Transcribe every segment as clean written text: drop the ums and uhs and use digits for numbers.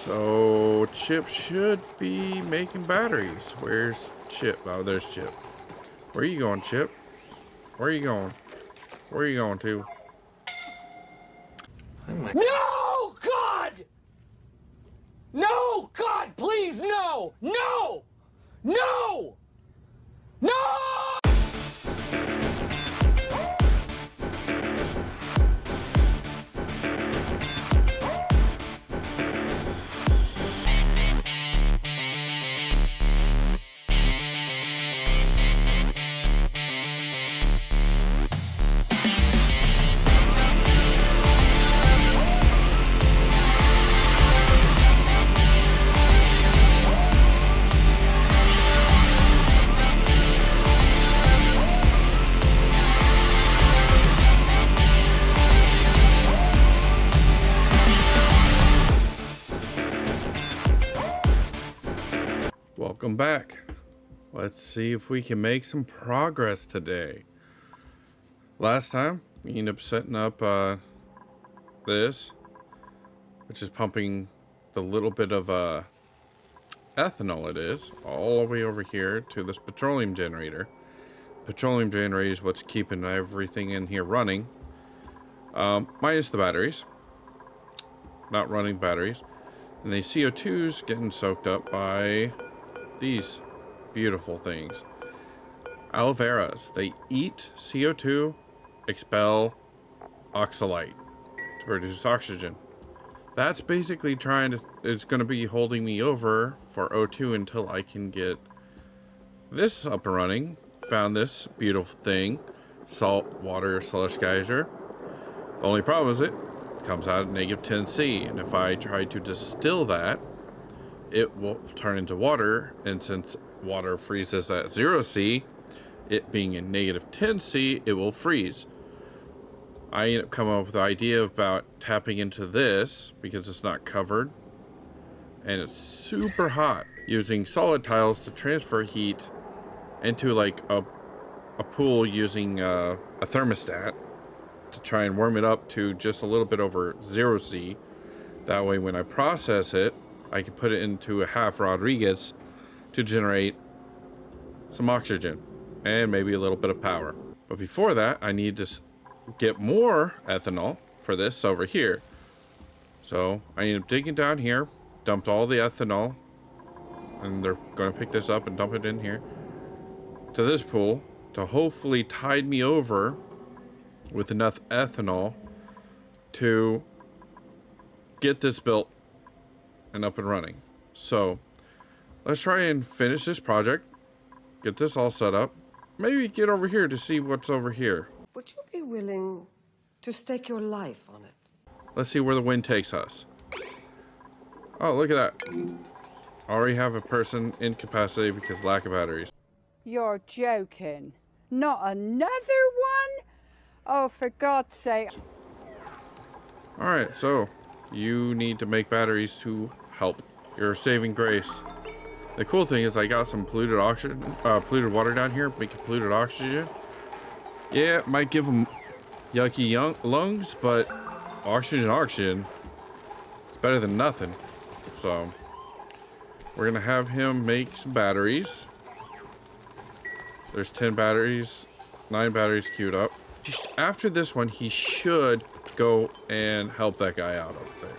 So Chip should be making batteries. Where's Chip? Oh, there's Chip. Where are you going, Chip? Where are you going? Where are you going to? No, God! No, God, please, no! No! No! No! Welcome back. Let's see if we can make some progress today. Last time, we ended up setting up this, which is pumping the little bit of ethanol it is, all the way over here to this petroleum generator. Petroleum generator is what's keeping everything in here running. Minus the batteries. Not running batteries. And the CO2's getting soaked up by these beautiful things. Aloe veras. They eat CO2, expel oxalate to produce oxygen. That's basically it's going to be holding me over for O2 until I can get this up and running. Found this beautiful thing, salt water slush geyser. The only problem is it comes out at negative 10C, and if I try to distill that, it will turn into water, and since water freezes at 0C, it being in negative 10C, it will freeze. I ended up coming up with the idea about tapping into this because it's not covered and it's super hot, using solid tiles to transfer heat into like a pool using a thermostat to try and warm it up to just a little bit over 0C. That way when I process it, I can put it into a half Rodriguez to generate some oxygen and maybe a little bit of power. But before that, I need to get more ethanol for this over here. So I ended up digging down here, dumped all the ethanol, and they're going to pick this up and dump it in here to this pool to hopefully tide me over with enough ethanol to get this built and up and running. So let's try and finish this project, get this all set up, maybe get over here to see what's over here. Would you be willing to stake your life on it? Let's see where the wind takes us. Oh, look at that. Already have a person incapacitated because of lack of batteries. You're joking. Not another one? Oh, for God's sake. Alright, so you need to make batteries to help. You're a saving grace. The cool thing is I got some polluted polluted water down here, making polluted oxygen. Yeah, it might give them yucky lungs, but oxygen, it's better than nothing. So we're gonna have him make some batteries. There's 10 batteries, 9 batteries queued up. Just after this one, he should go and help that guy out up there.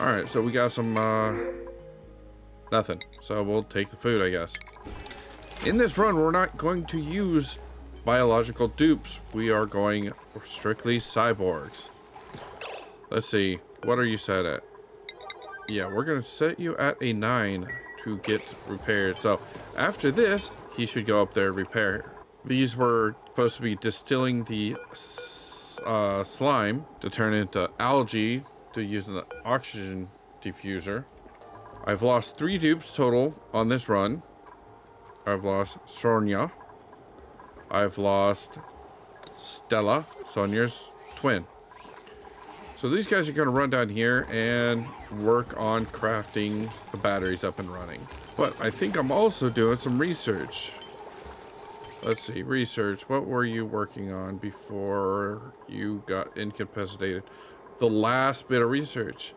All right, so we got some nothing. So we'll take the food, I guess. In this run, we're not going to use biological dupes. We are going strictly cyborgs. Let's see, what are you set at? Yeah, we're gonna set you at a 9 to get repaired. So after this, he should go up there and repair. These were supposed to be distilling the slime to turn into algae to use an oxygen diffuser. I've lost 3 dupes total on this run. I've lost Sonia. I've lost Stella, Sonia's twin. So these guys are going to run down here and work on crafting the batteries up and running. But I think I'm also doing some research. Let's see, research. What were you working on before you got incapacitated? The last bit of research.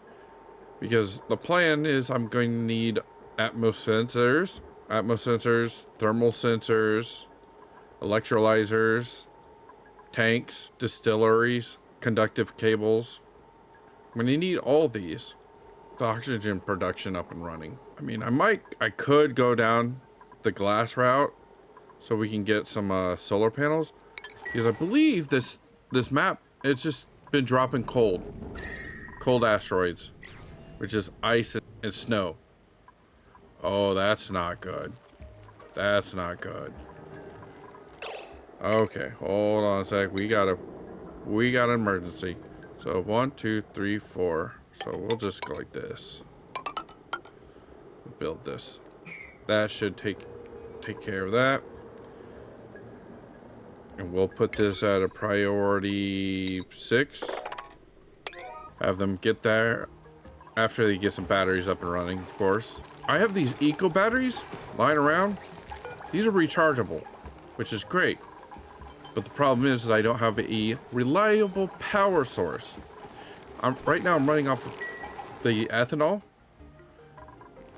Because the plan is I'm going to need atmosensors, thermal sensors, electrolyzers, tanks, distilleries, conductive cables. I'm going to need all these. The oxygen production up and running. I mean, I could go down the glass route so we can get some solar panels, because I believe this map, it's just been dropping cold asteroids, which is ice and snow. Oh, that's not good. That's not good. Okay, hold on a sec. We got an emergency. So 1, 2, 3, 4. So we'll just go like this. Build this. That should take care of that. And we'll put this at a priority 6. Have them get there after they get some batteries up and running, of course. I have these eco batteries lying around. These are rechargeable, which is great. But the problem is I don't have a reliable power source. Right now I'm running off of the ethanol.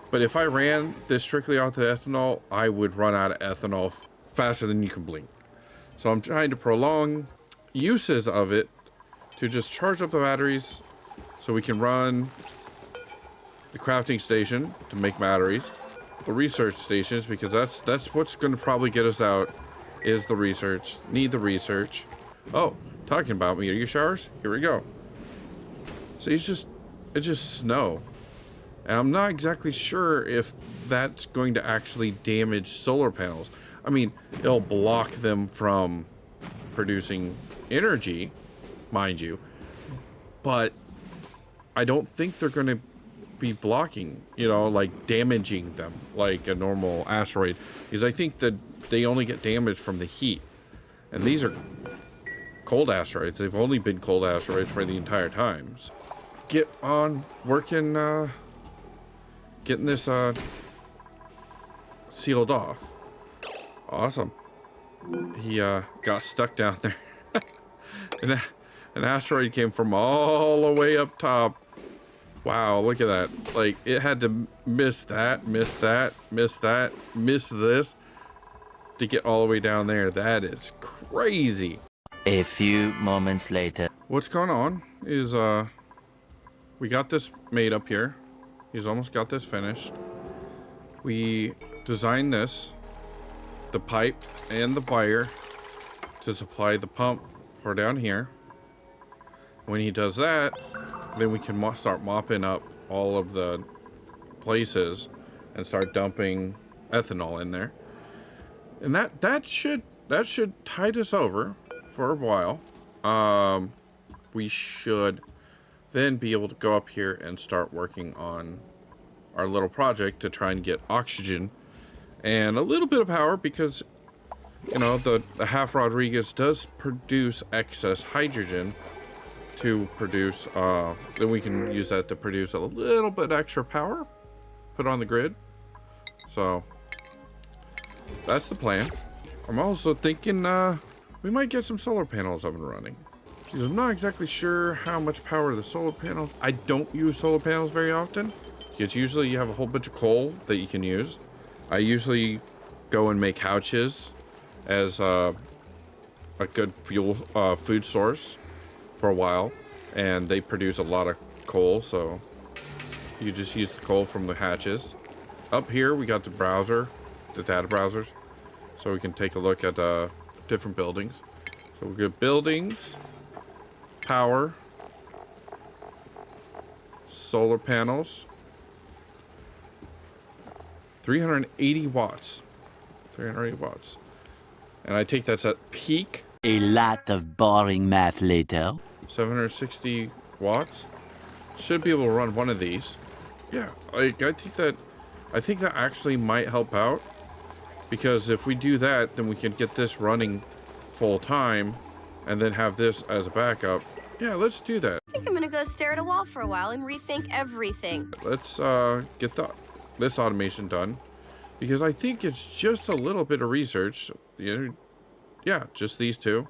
But if I ran this strictly off the ethanol, I would run out of ethanol faster than you can blink. So I'm trying to prolong uses of it to just charge up the batteries so we can run the crafting station to make batteries, the research stations, because that's what's going to probably get us out, is the research. Need the research. Oh, talking about meteor showers, here we go. So it's just snow. And I'm not exactly sure if that's going to actually damage solar panels. I mean, it'll block them from producing energy, mind you, but I don't think they're going to be blocking, like damaging them like a normal asteroid, because I think that they only get damaged from the heat. And these are cold asteroids. They've only been cold asteroids for the entire time. So get on working, getting this sealed off. Awesome. He got stuck down there. And an asteroid came from all the way up top. Wow, look at that. Like, it had to miss that, miss that, miss that, miss this to get all the way down there. That is crazy. A few moments later. What's going on is we got this made up here. He's almost got this finished. We designed this, the pipe and the wire to supply the pump for down here. When he does that, then we can start mopping up all of the places and start dumping ethanol in there. And that should tide us over for a while. We should then be able to go up here and start working on our little project to try and get oxygen and a little bit of power, because the half Rodriguez does produce excess hydrogen to produce, then we can use that to produce a little bit extra power, put on the grid. So that's the plan. I'm also thinking we might get some solar panels up and running, because I'm not exactly sure how much power the solar panels. I don't use solar panels very often, because usually you have a whole bunch of coal that you can use. I usually go and make couches as a good food source for a while, and they produce a lot of coal, so you just use the coal from the hatches. Up here we got the data browsers, so we can take a look at different buildings. So we got buildings, power, solar panels, 380 watts, and I think that's at peak. A lot of boring math later. 760 watts. Should be able to run one of these. Yeah, I think that actually might help out, because if we do that, then we can get this running full time and then have this as a backup. Yeah, let's do that. I think I'm gonna go stare at a wall for a while and rethink everything. Let's get this automation done, because I think it's just a little bit of research. Yeah, just these two.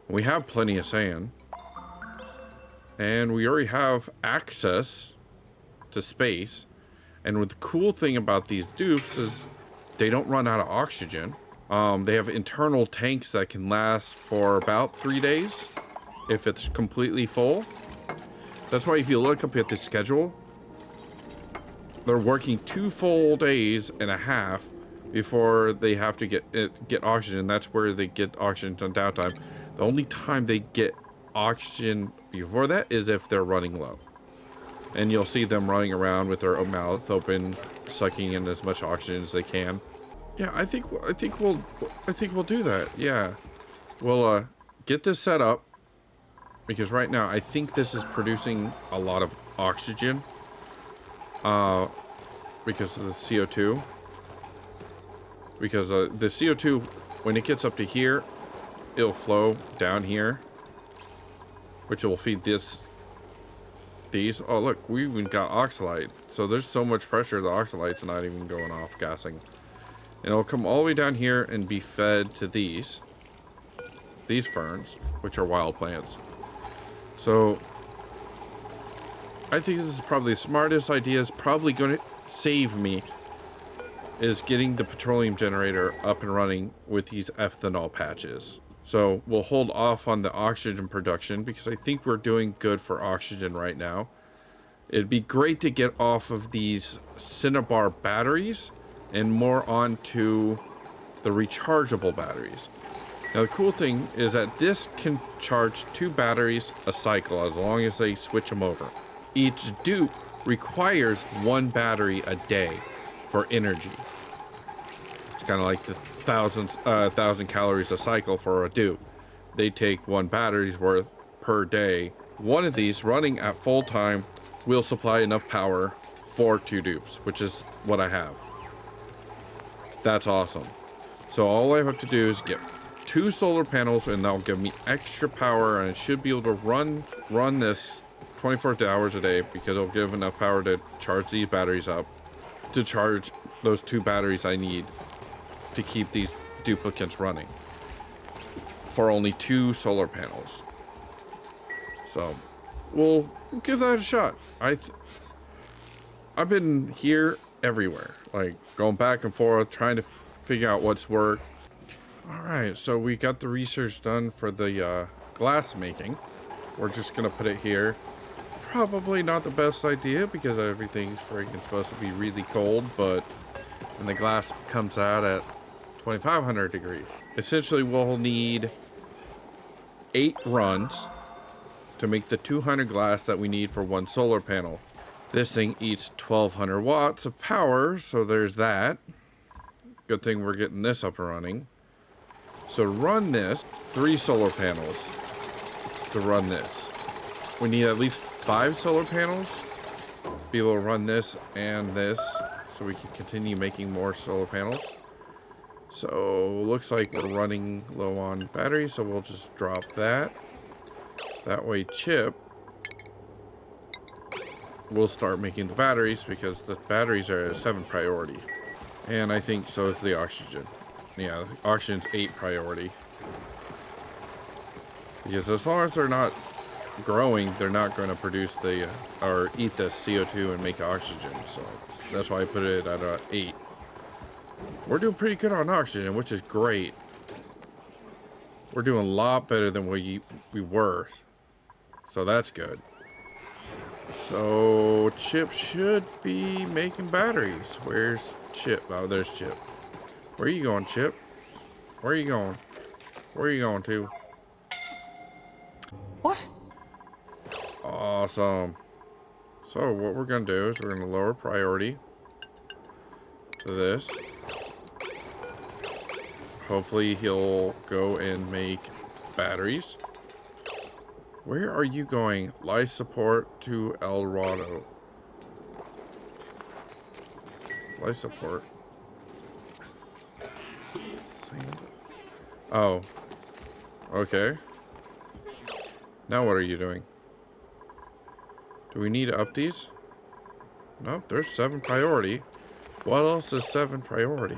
We have plenty of sand, and we already have access to space. And the cool thing about these dupes is they don't run out of oxygen. They have internal tanks that can last for about 3 days if it's completely full. That's why if you look up at the schedule, they're working 2 full days and a half before they have to get oxygen. That's where they get oxygen on downtime. The only time they get oxygen before that is if they're running low. And you'll see them running around with their mouth open, sucking in as much oxygen as they can. Yeah, I think we'll do that. Yeah, we'll get this set up because right now I think this is producing a lot of oxygen because of the CO2. Because the CO2, when it gets up to here, it'll flow down here, which will feed these. Oh look, we even got oxalate. So there's so much pressure, the oxalate's not even going off gassing. And it'll come all the way down here and be fed to these ferns, which are wild plants. So I think this is probably the smartest idea. It's probably going to save me, is getting the petroleum generator up and running with these ethanol patches. So we'll hold off on the oxygen production because I think we're doing good for oxygen right now. It'd be great to get off of these Cinnabar batteries and more onto the rechargeable batteries. Now the cool thing is that this can charge 2 batteries a cycle as long as they switch them over. Each dupe requires 1 battery a day for energy. It's kind of like the 1,000 calories a cycle for a dupe. They take 1 battery's worth per day. One of these running at full time will supply enough power for 2 dupes, which is what I have. That's awesome. So all I have to do is get 2 solar panels and that'll give me extra power, and I should be able to run this 24 hours a day because it'll give enough power to charge these batteries up, to charge those 2 batteries I need to keep these duplicates running for only 2 solar panels. So we'll give that a shot. I've been here everywhere, like going back and forth trying to figure out what's work. All right, so we got the research done for the glass making. We're just gonna put it here. Probably not the best idea because everything's freaking supposed to be really cold, but and the glass comes out at 2,500 degrees. Essentially, we'll need 8 runs to make the 200 glass that we need for 1 solar panel. This thing eats 1,200 watts of power, so there's that. Good thing we're getting this up and running. So to run this, 3 solar panels to run this. We need at least 5 solar panels to be able to run this and this, so we can continue making more solar panels. So looks like we're running low on batteries, so we'll just drop that. That way Chip will start making the batteries because the batteries are a 7 priority. And I think so is the oxygen. Yeah, the oxygen's 8 priority. Because as long as they're not growing, they're not going to produce the or eat the CO2 and make oxygen. So that's why I put it at 8. We're doing pretty good on oxygen, which is great. We're doing a lot better than we were. So that's good. So Chip should be making batteries. Where's Chip? Oh, there's Chip. Where are you going, Chip? Where are you going? Where are you going to? What? Awesome. So what we're going to do is we're going to lower priority to this. Hopefully he'll go and make batteries. Where are you going? Life support to El Dorado. Life support. Oh. Okay. Now what are you doing? Do we need to up these? Nope, there's 7 priority. What else is 7 priority?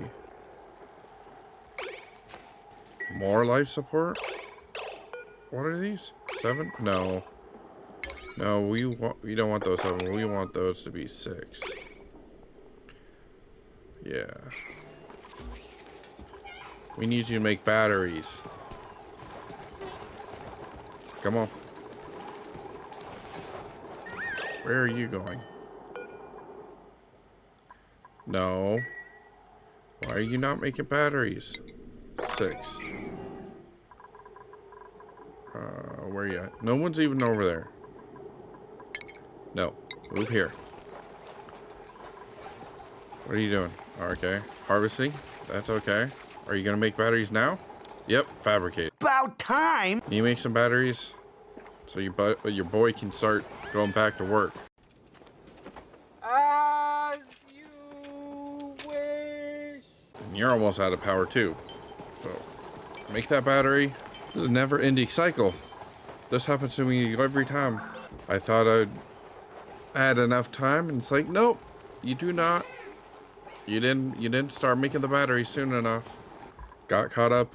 More life support? What are these? 7? No. No, we don't want those 7. We want those to be 6. Yeah. We need you to make batteries. Come on. Where are you going? No. Why are you not making batteries? 6. Where are you at? No one's even over there. No. Move here. What are you doing? Okay. Harvesting? That's okay. Are you gonna make batteries now? Yep. Fabricate. About time! Can you make some batteries? So your boy can start going back to work. As you wish. And you're almost out of power too. So make that battery. This is a never-ending cycle. This happens to me every time. I thought I'd add enough time, and it's like, nope, you do not. You didn't start making the battery soon enough. Got caught up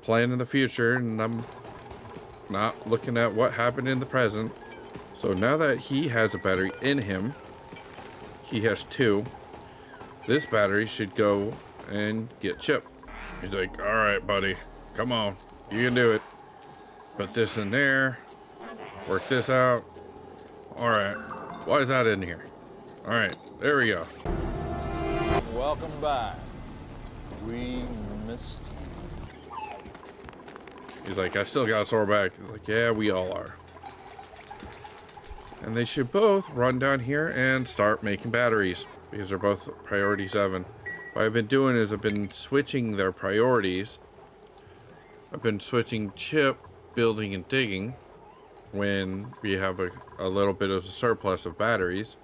planning the future, and I'm not looking at what happened in the present. So now that he has a battery in him, he has 2. This battery should go and get Chip. He's like, all right, buddy, come on, you can do it. Put this in there, work this out. All right, why is that in here? All right, there we go. Welcome back. We missed. He's like, I still got a sore back. He's like, yeah, we all are. And they should both run down here and start making batteries because they're both priority 7. What I've been doing is I've been switching their priorities. I've been switching Chip, building and digging when we have a little bit of a surplus of batteries,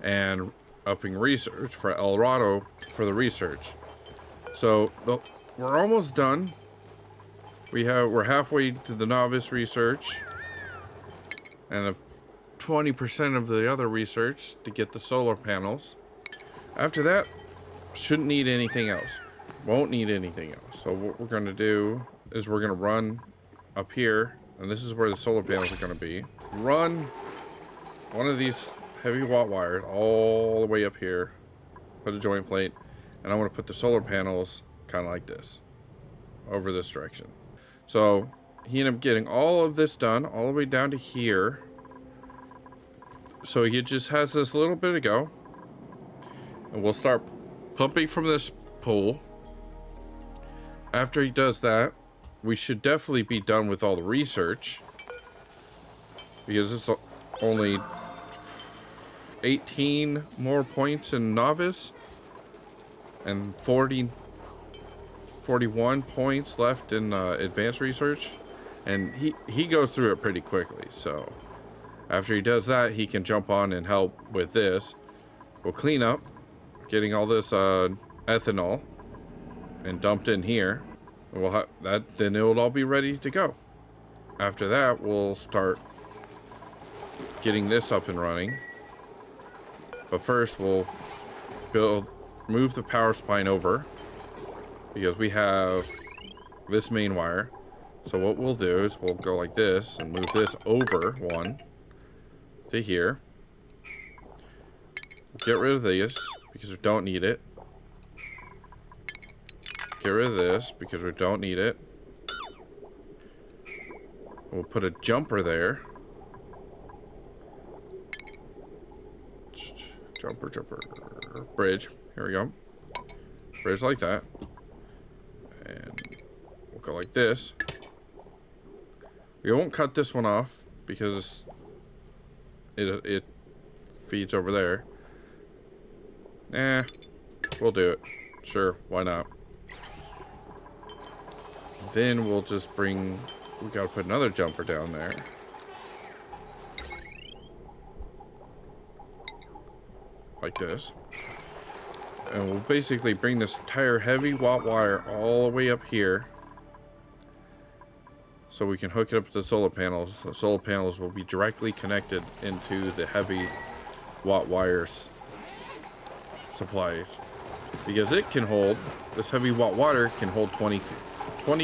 and upping research for El Dorado for the research. So we're almost done. We're halfway to the novice research and 20% of the other research to get the solar panels. After that, shouldn't need anything else. Won't need anything else. So what we're going to do is we're going to run up here, and this is where the solar panels are going to be. Run one of these heavy watt wires all the way up here. Put a joint plate, and I want to put the solar panels kind of like this, over this direction. So he ended up getting all of this done all the way down to here. So he just has this little bit to go, and we'll start pumping from this pool. After he does that, we should definitely be done with all the research, because it's only 18 more points in novice and 41 points left in advanced research, and he goes through it pretty quickly. So after he does that, he can jump on and help with this. We'll clean up, getting all this ethanol and dumped in here, and we'll have that. Then it'll all be ready to go. After that, we'll start getting this up and running. But first, we'll move the power spine over, because we have this main wire. So what we'll do is we'll go like this and move this over 1 to here. Get rid of this because we don't need it. Get rid of this because we don't need it. We'll put a jumper there. Jumper, bridge. Here we go. Bridge like that. And we'll go like this. We won't cut this one off because it feeds over there. Nah, we'll do it. Sure, why not? Then we'll just we gotta put another jumper down there. Like this. And we'll basically bring this entire heavy watt wire all the way up here, so we can hook it up to the solar panels. The solar panels will be directly connected into the heavy watt wires supplies, because it can hold, this heavy watt wire can hold 20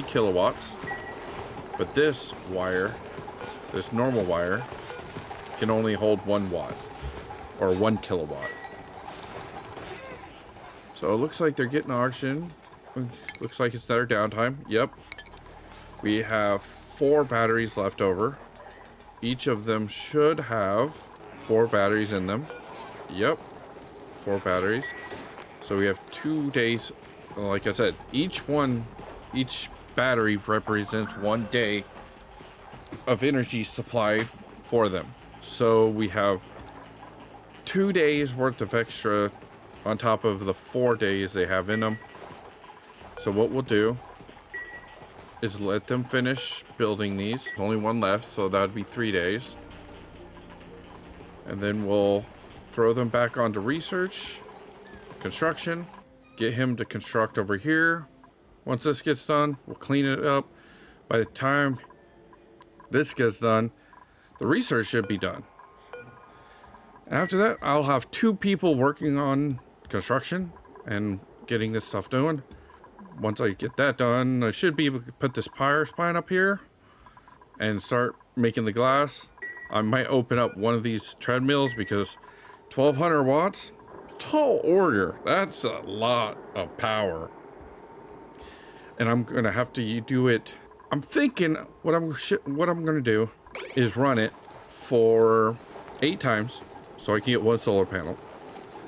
kilowatts, but this wire, this normal wire, can only hold 1 watt or 1 kilowatt. So it looks like they're getting oxygen. Looks like it's their downtime. Yep. We have 4 batteries left over. Each of them should have 4 batteries in them. Yep. 4 batteries. So we have 2 days. Like I said, each battery represents 1 day of energy supply for them. So we have 2 days worth of extra on top of the 4 days they have in them. So what we'll do is let them finish building these. There's only 1 left, so that would be 3 days. And then we'll throw them back onto research, construction, get him to construct over here. Once this gets done, we'll clean it up. By the time this gets done, the research should be done. After that, I'll have 2 people working on construction and getting this stuff doing. Once I get that done, I should be able to put this power spine up here and start making the glass. I might open up one of these treadmills because 1200 watts, tall order. That's a lot of power. And I'm gonna have to do it. I'm thinking what I'm gonna do is run it for 8 times so I can get 1 solar panel.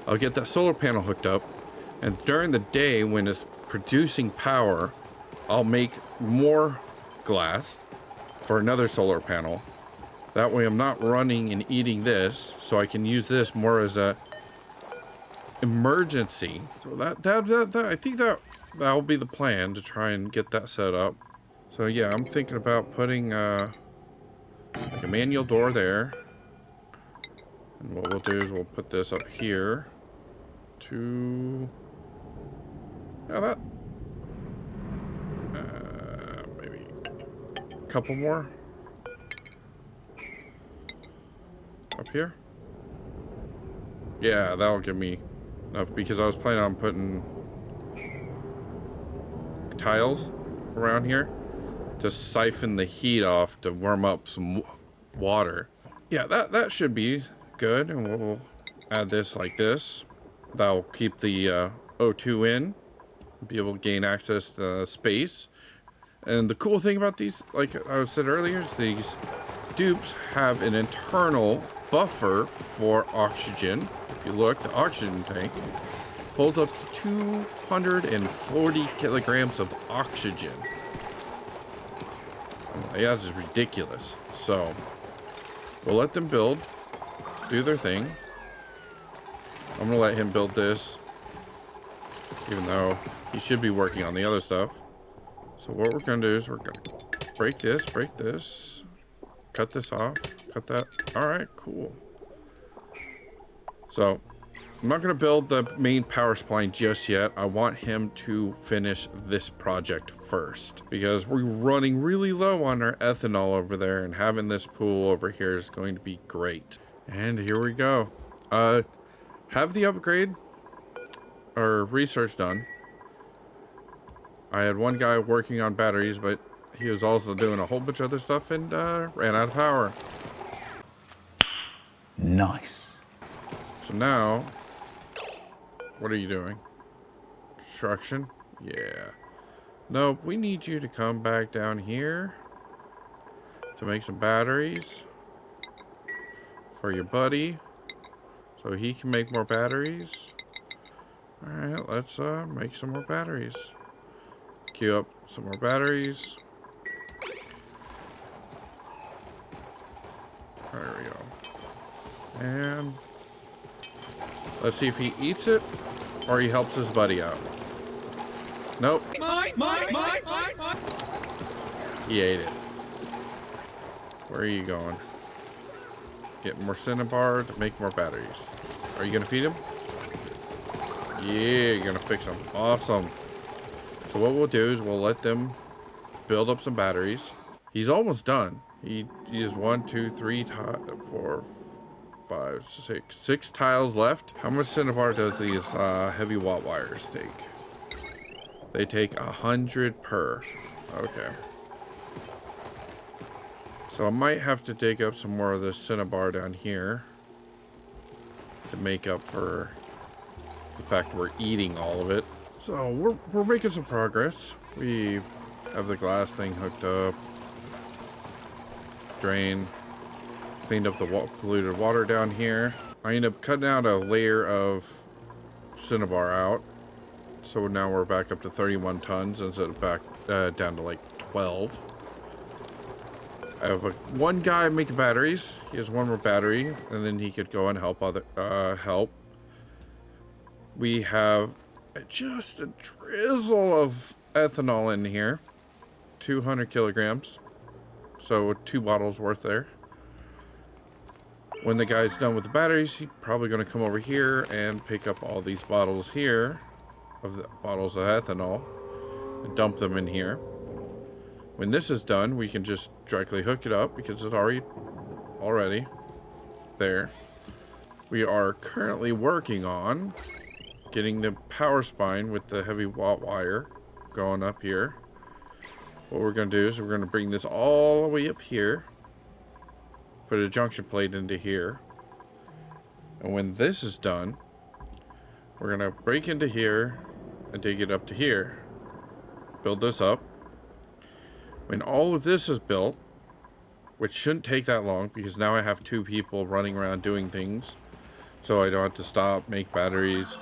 I'll get that solar panel hooked up, and during the day when it's producing power, I'll make more glass for another solar panel. That way I'm not running and eating this, so I can use this more as a emergency. So that I think that'll be the plan, to try and get that set up. So yeah, I'm thinking about putting like a manual door there. And what we'll do is we'll put this up here to that maybe a couple more up here. Yeah, that'll give me enough, because I was planning on putting tiles around here to siphon the heat off to warm up some water. Yeah, that should be good. And we'll add this like this. That'll keep the O2 in, be able to gain access to space. And the cool thing about these, like I said earlier, is these dupes have an internal buffer for oxygen. If you look, the oxygen tank holds up to 240 kilograms of oxygen. Yeah, this is ridiculous. So we'll let them build, do their thing. I'm gonna let him build this, even though he should be working on the other stuff. So what we're gonna do is we're gonna break this, cut this off, cut that. All right, cool. So I'm not gonna build the main power spline just yet. I want him to finish this project first, because we're running really low on our ethanol over there, and having this pool over here is going to be great. And here we go. Have the upgrade or research done. I had one guy working on batteries, but he was also doing a whole bunch of other stuff and ran out of power. Nice. So now, what are you doing? Construction? Yeah. No, we need you to come back down here to make some batteries for your buddy, so he can make more batteries. All right, let's make some more batteries. Queue up some more batteries. There we go. And let's see if he eats it or he helps his buddy out. Nope. He ate it. Where are you going? Get more cinnabar to make more batteries. Are you gonna feed him? Yeah, you're gonna fix them. Awesome. So what we'll do is we'll let them build up some batteries. He's almost done. He has 1, 2, 3, 4, 5, 6 tiles left. How much cinnabar does these heavy watt wires take? They take 100 per. Okay. So I might have to dig up some more of this cinnabar down here to make up for the fact we're eating all of it. So we're making some progress. We have the glass thing hooked up, drain, cleaned up the polluted water down here. I ended up cutting out a layer of cinnabar out, so now we're back up to 31 tons instead of back down to like 12. I have one guy making batteries. He has one more battery, and then he could go and help help. We have just a drizzle of ethanol in here, 200 kilograms, so 2 bottles worth there. When the guy's done with the batteries, he's probably going to come over here and pick up all these bottles here of the bottles of ethanol and dump them in here. When this is done, we can just directly hook it up because it's already there. We are currently working on getting the power spine with the heavy watt wire going up here. What we're going to do is we're going to bring this all the way up here, put a junction plate into here, and when this is done, we're going to break into here and dig it up to here, build this up. When all of this is built, which shouldn't take that long because now I have 2 people running around doing things, so I don't have to stop, make batteries,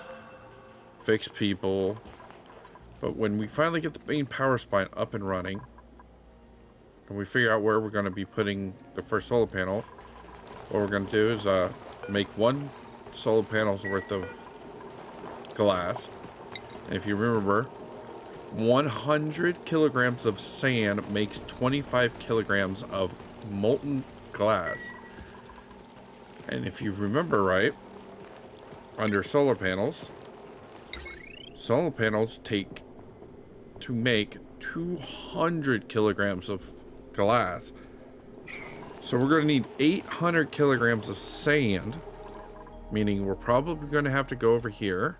fix people. But when we finally get the main power spine up and running, and we figure out where we're going to be putting the first solar panel, what we're going to do is make 1 solar panel's worth of glass. And if you remember, 100 kilograms of sand makes 25 kilograms of molten glass. And if you remember right, under solar panels take to make 200 kilograms of glass. So we're going to need 800 kilograms of sand, meaning we're probably going to have to go over here,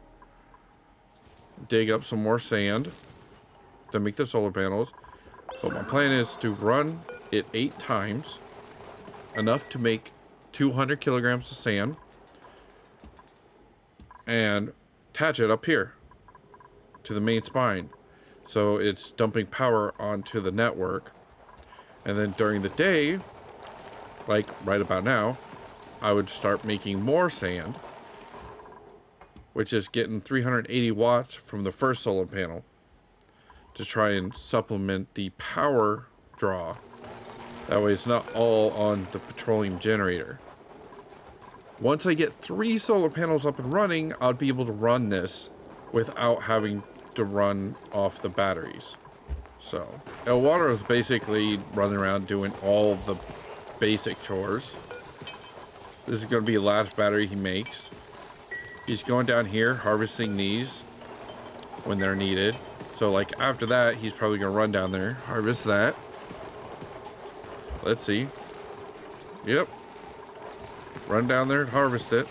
dig up some more sand to make the solar panels. But my plan is to run it 8 times, enough to make 200 kilograms of sand, and attach it up here to the main spine, so it's dumping power onto the network. And then during the day, like right about now, I would start making more sand, which is getting 380 watts from the first solar panel to try and supplement the power draw. That way it's not all on the petroleum generator. Once I get 3 solar panels up and running, I'll be able to run this without having to run off the batteries. So El Water is basically running around doing all the basic chores. This is going to be the last battery he makes. He's going down here harvesting these when they're needed. So like after that, he's probably going to run down there, harvest that. Let's see. Yep. Run down there and harvest it.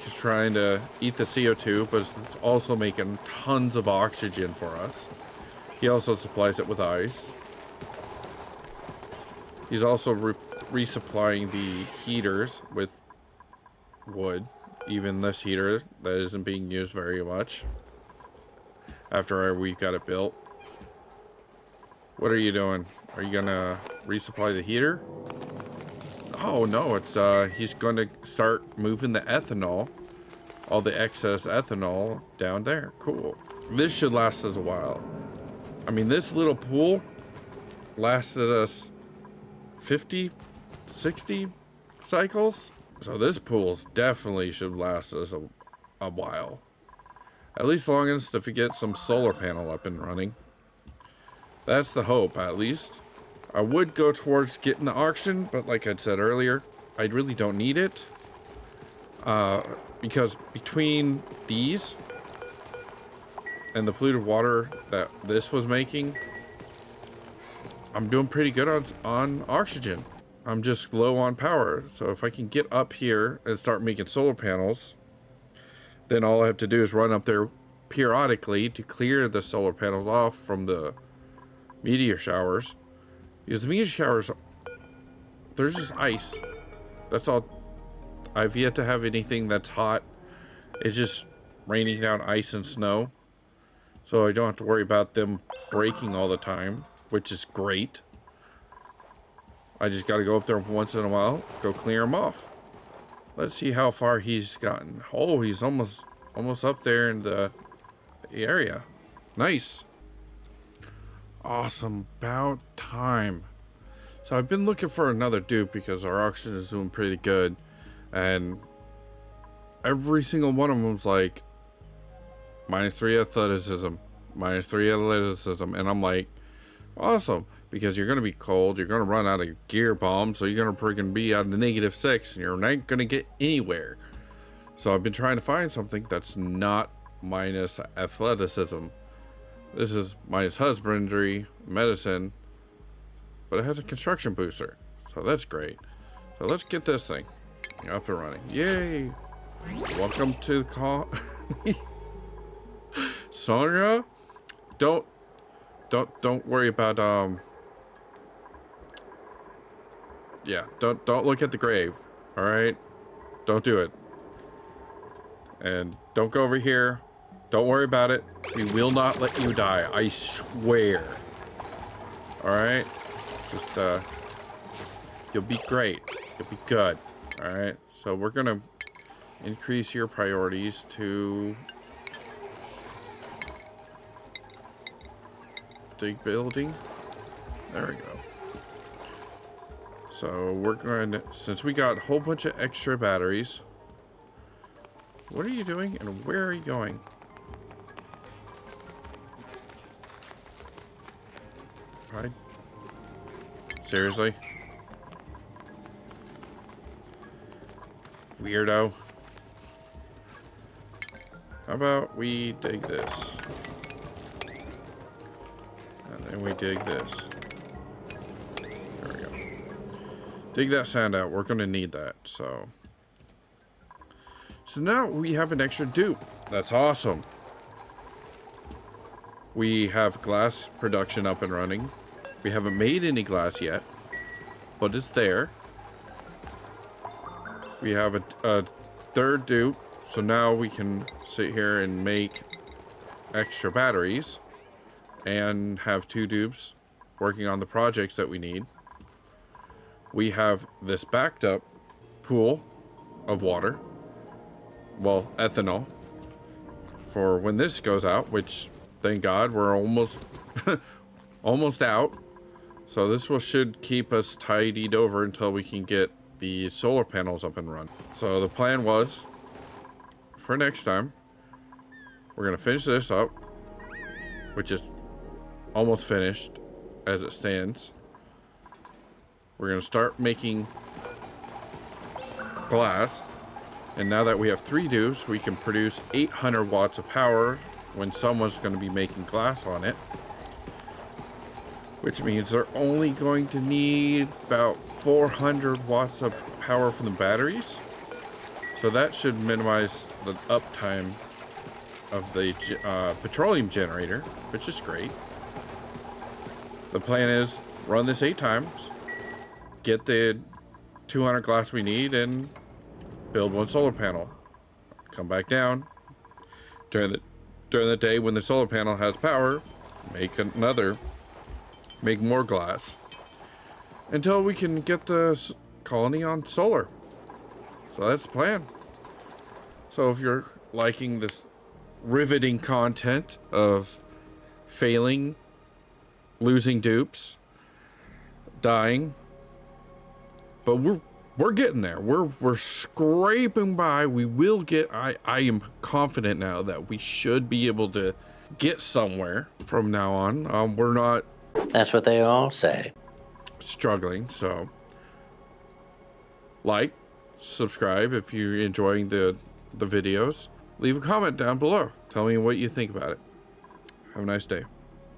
He's trying to eat the CO2, but it's also making tons of oxygen for us. He also supplies it with ice. He's also resupplying the heaters with wood. Even this heater that isn't being used very much after we got it built. What are you doing? Are you gonna resupply the heater? Oh no, it's he's gonna start moving the ethanol, all the excess ethanol down there. Cool. This should last us a while. I mean, this little pool lasted us 50, 60 cycles. So this pool's definitely should last us a while. At least long enough to get some solar panel up and running. That's the hope, at least. I would go towards getting the auction, but like I said earlier, I really don't need it. Because between these and the polluted water that this was making, I'm doing pretty good on oxygen. I'm just low on power. So if I can get up here and start making solar panels, then all I have to do is run up there periodically to clear the solar panels off from the meteor showers. Because the meteor showers, there's just ice. That's all. I've yet to have anything that's hot. It's just raining down ice and snow. So I don't have to worry about them breaking all the time, which is great. I just got to go up there once in a while, go clear them off. Let's see how far he's gotten. Oh, he's almost up there in the area. Nice. Awesome. About time. So I've been looking for another dupe because our auction is doing pretty good. And every single one of them's like -3 athleticism, -3 athleticism. And I'm like, awesome. Because you're going to be cold. You're going to run out of gear bombs. So you're going to freaking be at a -6. And you're not going to get anywhere. So I've been trying to find something that's not minus athleticism. This is minus husbandry, medicine, but it has a construction booster, so that's great. So let's get this thing up and running. Yay! Welcome to the call. Sonia, don't worry about yeah, don't look at the grave. All right, don't do it, and don't go over here. Don't worry about it. We will not let you die. I swear. Alright? Just, you'll be great. You'll be good. Alright? So we're gonna increase your priorities to dig building. There we go. So we're going to, since we got a whole bunch of extra batteries. What are you doing and where are you going? Right? Seriously? Weirdo. How about we dig this? And then we dig this. There we go. Dig that sand out. We're gonna need that, so. So now we have an extra dupe. That's awesome. We have glass production up and running. We haven't made any glass yet, but it's there. We have a third dupe, so now we can sit here and make extra batteries and have 2 dupes working on the projects that we need. We have this backed up pool of water, well, ethanol, for when this goes out, which thank God we're almost almost out. So this should keep us tidied over until we can get the solar panels up and run. So the plan was, for next time, we're gonna finish this up, which is almost finished as it stands. We're gonna start making glass, and now that we have 3 dupes, we can produce 800 watts of power when someone's going to be making glass on it, which means they're only going to need about 400 watts of power from the batteries. So that should minimize the uptime of the petroleum generator, which is great. The plan is run this 8 times, get the 200 glass we need, and build 1 solar panel. Come back down during the day when the solar panel has power, make more glass until we can get the colony on solar. So that's the plan. So if you're liking this riveting content of failing, losing dupes, dying, but we're getting there. We're scraping by. We will get. I am confident now that we should be able to get somewhere from now on. We're not. That's what they all say. Struggling. So, like, subscribe if you're enjoying the videos. Leave a comment down below. Tell me what you think about it. Have a nice day.